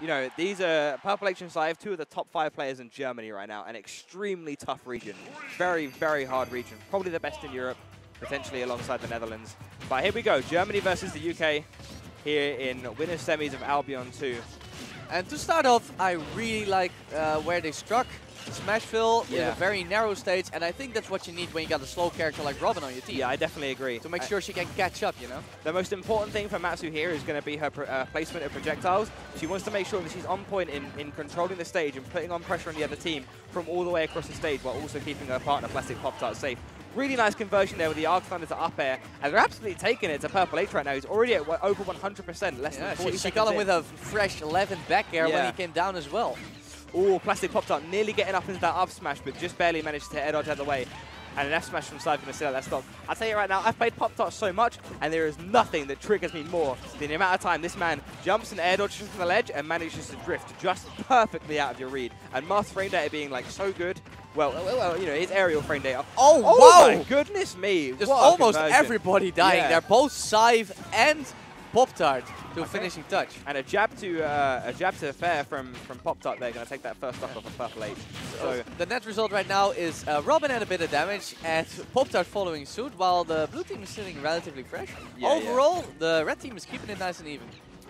you know, these are Purple H and Cyve, 2 of the top 5 players in Germany right now. An extremely tough region. Very, very hard region. Probably the best in Europe, potentially alongside the Netherlands. But here we go. Germany versus the UK here in winners semis of Albion 2. And to start off, I really like where they struck. Smashville with a very narrow stage, and I think that's what you need when you got a slow character like Robin on your team. Yeah, I definitely agree. To make sure she can catch up, you know? The most important thing for Matsu here is going to be her placement of projectiles. She wants to make sure that she's on point in controlling the stage and putting on pressure on the other team from all the way across the stage while also keeping her partner Plastic Poptart safe. Really nice conversion there with the Arc Thunder to up air, and they're absolutely taking it to Purple H right now. He's already at over 100%, less than 40 seconds She got him with a fresh 11 back air when he came down as well. Oh, Plastic Poptart nearly getting up into that up smash, but just barely managed to air dodge out of the way. And an F smash from Cyve going to sit out that stock. I'll tell you right now, I've played Poptart so much, and there is nothing that triggers me more than the amount of time this man jumps and air dodges from the ledge and manages to drift just perfectly out of your read. And Marth's frame data being like so good. Well, you know, his aerial frame data. Oh, wow! My goodness me! Just almost everybody dying there. Both Cyve and Poptart to a finishing touch. And a jab to fair from Poptart there, going to take that first stock off of Purple H. So the net result right now is Robin had a bit of damage and Poptart following suit, while the blue team is sitting relatively fresh. Yeah, overall, the red team is keeping it nice and even.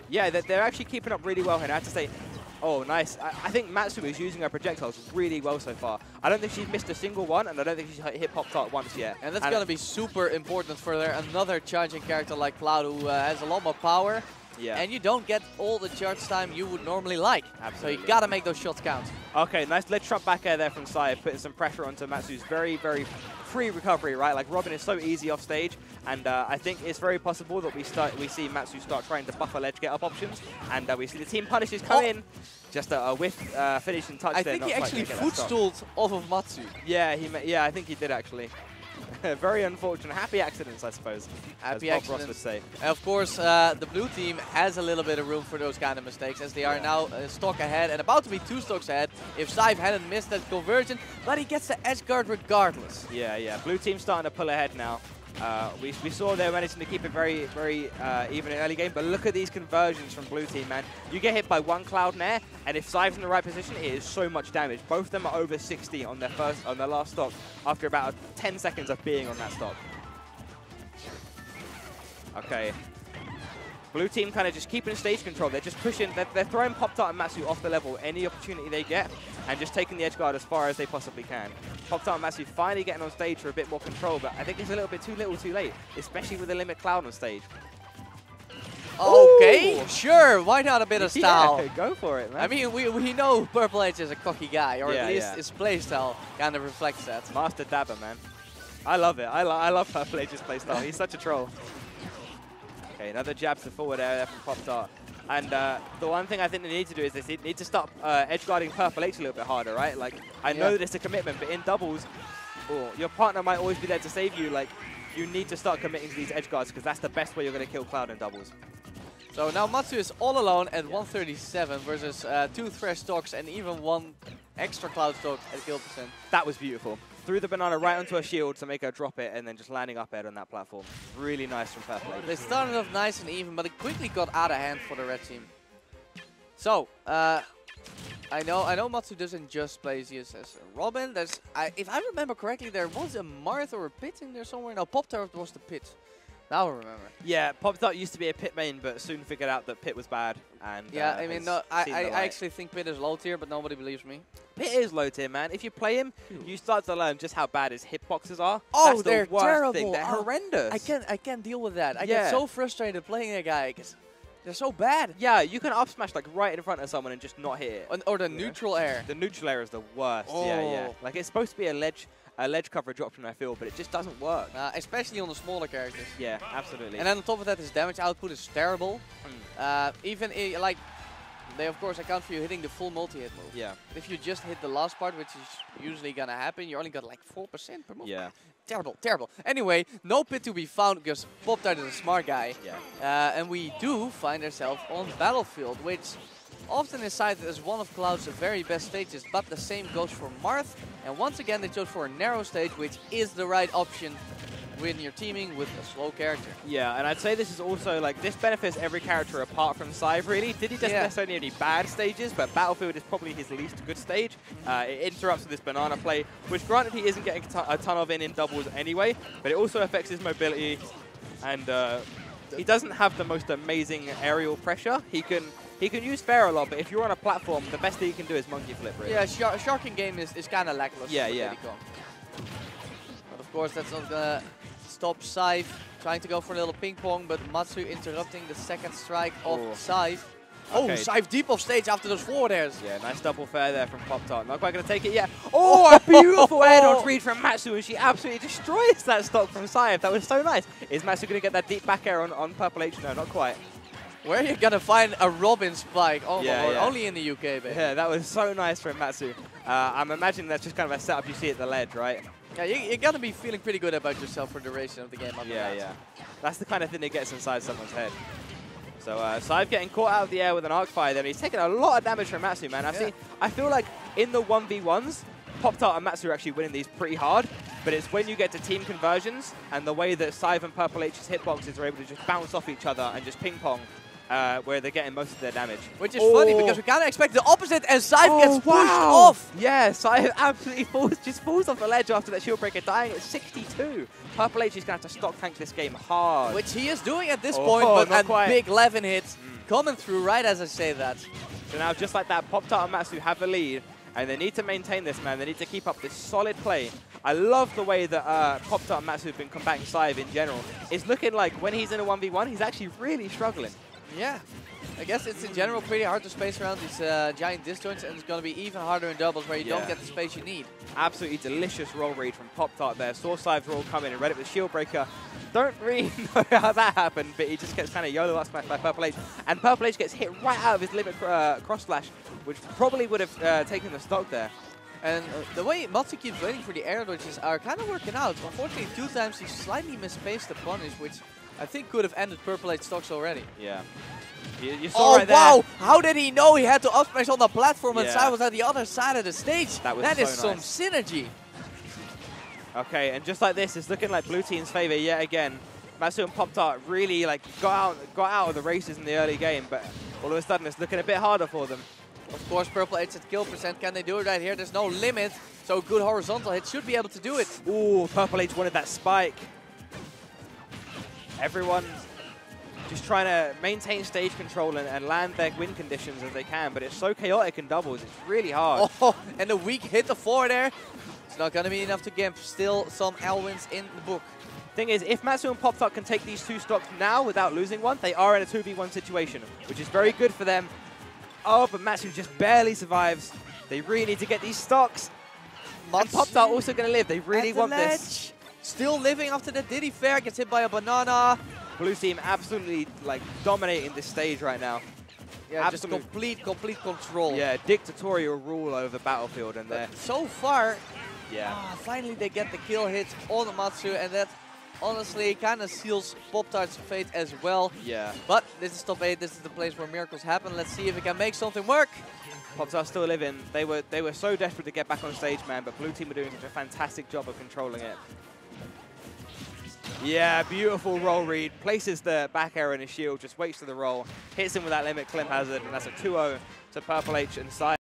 Yeah, they're actually keeping up really well here. I have to say, oh, nice. I think Matsu is using her projectiles really well so far. I don't think she's missed a single one, and I don't think she's hit Poptart once yet. And that's going to be super important for another charging character like Cloud, who has a lot more power. Yeah. And you don't get all the charge time you would normally like. Absolutely. So you got to make those shots count. Okay, nice ledge trap back air there from Cyve, putting some pressure onto Matsu's very, very free recovery, right? Like, Robin is so easy off stage, and I think it's very possible that we see Matsu start trying to buffer ledge get up options, and we see the team punishes come in. Just a whiff finishing touch there. I think he actually footstooled off of Matsu. Yeah, I think he did actually. Very unfortunate. Happy accidents, I suppose. Happy as accidents. Bob Ross would say. Of course, the blue team has a little bit of room for those kind of mistakes, as they are now a stock ahead and about to be 2 stocks ahead if Cyve hadn't missed that conversion, but he gets the edge guard regardless. Yeah. Blue team's starting to pull ahead now. We saw they're managing to keep it very, very even in early game, but look at these conversions from blue team, man. You get hit by one Cloud Nair, and if Cyve's in the right position, it is so much damage. Both of them are over 60 on their last stock after about 10 seconds of being on that stock. Okay. Blue team kind of just keeping stage control. They're just pushing, they're throwing Poptart and Matsu off the level any opportunity they get, and just taking the edge guard as far as they possibly can. Poptart and Matsu finally getting on stage for a bit more control, but I think it's a little bit too little too late, especially with the limit Cloud on stage. Okay, sure, why not a bit of style? Yeah, go for it, man. I mean, we know Purple H is a cocky guy, or at least his playstyle kind of reflects that. Master dabber, man. I love it. I love Purple H's playstyle. He's such a troll. Okay, another jab to forward air there from Poptart. And the one thing I think they need to do is they need to stop edge guarding Purple H a little bit harder, right? Like, I know that it's a commitment, but in doubles, your partner might always be there to save you. Like, you need to start committing to these edge guards, because that's the best way you're going to kill Cloud in doubles. So now Matsu is all alone at 137 versus 2 Thresh stocks and even 1 extra Cloud stock at kill percent. That was beautiful. Threw the banana right onto her shield to make her drop it, and then just landing up air on that platform. Really nice from Purple H. They started off nice and even, but it quickly got out of hand for the red team. So, I know Matsu doesn't just play ZSS. Robin, if I remember correctly, there was a Marth or a Pit in there somewhere. No, Poptart was the Pit. Now I remember. Yeah, Poptart used to be a Pit main, but soon figured out that Pit was bad. And yeah, I mean, no, I actually think Pit is low tier, but nobody believes me. Pit is low tier, man. If you play him, you start to learn just how bad his hitboxes are. Oh, that's they're the worst terrible. thing. They're horrendous. I can't deal with that. I get so frustrated playing a guy because they're so bad. Yeah, you can up smash like right in front of someone and just not hit it. Or the neutral air. The neutral air is the worst. Oh. Yeah. Like, it's supposed to be a ledge coverage option, I feel, but it just doesn't work. Especially on the smaller characters. Yeah, absolutely. And then on top of that, his damage output is terrible. Even like, they of course account for you hitting the full multi-hit move. Yeah. If you just hit the last part, which is usually gonna happen, you only got like 4% per move. Yeah. Terrible. Anyway, no Pit to be found because Poptart is a smart guy. Yeah. And we do find ourselves on Battlefield, which often is cited as one of Cloud's very best stages, but the same goes for Marth. And once again, they chose for a narrow stage, which is the right option when you're teaming with a slow character. Yeah, and I'd say this is also, like, this benefits every character apart from Cyve, really. Diddy doesn't necessarily have any bad stages, but Battlefield is probably his least good stage. It interrupts with this banana play, which granted he isn't getting a ton of in doubles anyway, but it also affects his mobility, and he doesn't have the most amazing aerial pressure. He can use fair a lot, but if you're on a platform, the best thing you can do is monkey flip, really. Yeah, Sharking game is kind of lackluster. Yeah. But of course, that's not gonna stop Cyve trying to go for a little ping pong, but Matsu interrupting the second strike of Cyve. Okay. Oh, Cyve deep off stage after those forward airs. Yeah, nice double fair there from Poptart. Not quite going to take it yet. Oh, a beautiful air dodge read from Matsu, and she absolutely destroys that stock from Cyve. That was so nice. Is Matsu going to get that deep back air on Purple H? No, not quite. Where are you going to find a Robin spike? Oh, my lord. Only in the UK, baby. Yeah, that was so nice from Matsu. I'm imagining that's just kind of a setup you see at the ledge, right? Yeah, you're going to be feeling pretty good about yourself for the duration of the game. Yeah. That's the kind of thing that gets inside someone's head. So Cyve getting caught out of the air with an arc fire there. He's taking a lot of damage from Matsu, man. I feel like in the 1v1s, Poptart and Matsu are actually winning these pretty hard, but it's when you get to team conversions and the way that Cyve and Purple H's hitboxes are able to just bounce off each other and just ping pong, where they're getting most of their damage. Which is funny because we kind of expect the opposite, and Cyve gets pushed off. Yeah, Cyve absolutely falls off the ledge after that shield breaker, dying at 62. Purple H is going to have to stock tank this game hard. Which he is doing at this point, but a big 11 hits coming through right as I say that. So now, just like that, Poptart and Matsu have the lead, and they need to maintain this, man. They need to keep up this solid play. I love the way that Poptart and Matsu have been combating Cyve in general. It's looking like when he's in a 1v1, he's actually really struggling. Yeah. I guess it's in general pretty hard to space around these giant disjoints, and it's going to be even harder in doubles where you don't get the space you need. Absolutely delicious roll read from Poptart there. Saw Cyve's roll come in and read it with Shield Breaker. Don't really know how that happened, but he just gets kind of YOLO up smashed by Purple H. And Purple H gets hit right out of his limit cross slash, which probably would have taken the stock there. And the way Matsu keeps waiting for the air dodges are kind of working out. Unfortunately, 2 times he slightly misspaced the punish, which I think could have ended Purple H stocks already. Yeah. You saw right there. Wow! How did he know he had to up smash on the platform and Cyve was at the other side of the stage? That is some synergy. Okay, and just like this, it's looking like blue team's favor yet again. Matsu and Poptart really got out of the races in the early game, but all of a sudden it's looking a bit harder for them. Of course, Purple H at kill percent. Can they do it right here? There's no limit, so a good horizontal hit should be able to do it. Ooh, Purple H wanted that spike. Everyone just trying to maintain stage control and land their win conditions as they can, but it's so chaotic in doubles, it's really hard. Oh, and the weak hit the forward there. It's not going to be enough to gimp. Still some L wins in the book. Thing is, if Matsu and Poptart can take these 2 stocks now without losing one, they are in a 2v1 situation, which is very good for them. Oh, but Matsu just barely survives. They really need to get these stocks. And Poptart also going to live. They really want this. Still living after the Diddy fair. Gets hit by a banana. Blue team absolutely dominating this stage right now. Yeah, just complete control. Yeah, dictatorial rule over Battlefield, and there. So far, finally they get the kill hits on Matsu, and that honestly kind of seals Poptart's fate as well. Yeah. But this is top 8. This is the place where miracles happen. Let's see if we can make something work. Poptart still living. They were so desperate to get back on stage, man, but blue team were doing such a fantastic job of controlling it. Yeah, beautiful roll read. Places the back air in his shield, just waits for the roll. Hits him with that limit Clem Hazard, and that's a 2-0 to Purple H and Cyve.